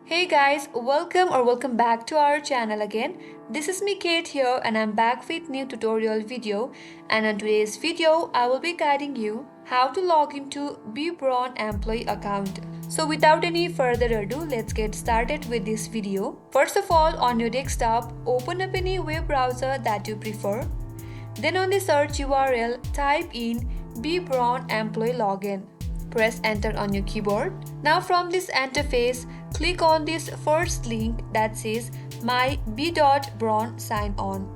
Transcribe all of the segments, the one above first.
Hey guys, welcome back to our channel again. This is me Kate here and I'm back with new tutorial video, and in today's video I will be guiding you how to log into B.Braun employee account. So without any further ado, let's get started with this video. First of all, on your desktop, open up any web browser that you prefer. Then on the search URL, type in B.Braun employee login. Press enter on your keyboard. Now from this interface, click on this first link that says my B.Braun sign on.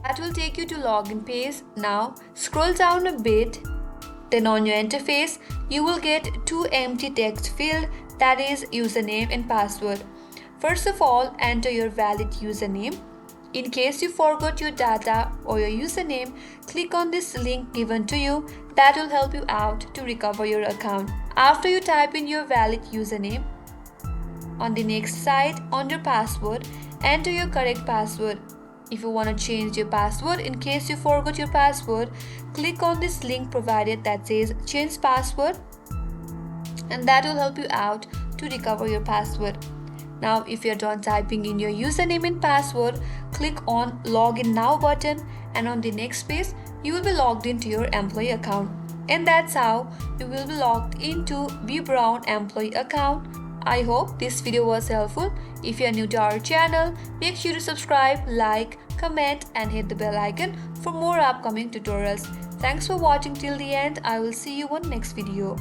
That will take you to login page. Now scroll down a bit. Then on your interface, you will get two empty text field, that is username and password. First of all, enter your valid username. In case you forgot your data or your username, click on this link given to you. That will help you out to recover your account. After you type in your valid username, on the next side, on your password, enter your correct password. If you want to change your password in case you forgot your password, click on this link provided that says change password, and that will help you out to recover your password. Now if you're done typing in your username and password, click on login now button, and on the next page you will be logged into your employee account. And that's how you will be logged into B.Braun employee account. I hope this video was helpful. If you are new to our channel, make sure to subscribe, like, comment and hit the bell icon for more upcoming tutorials. Thanks for watching till the end. I will see you on next video.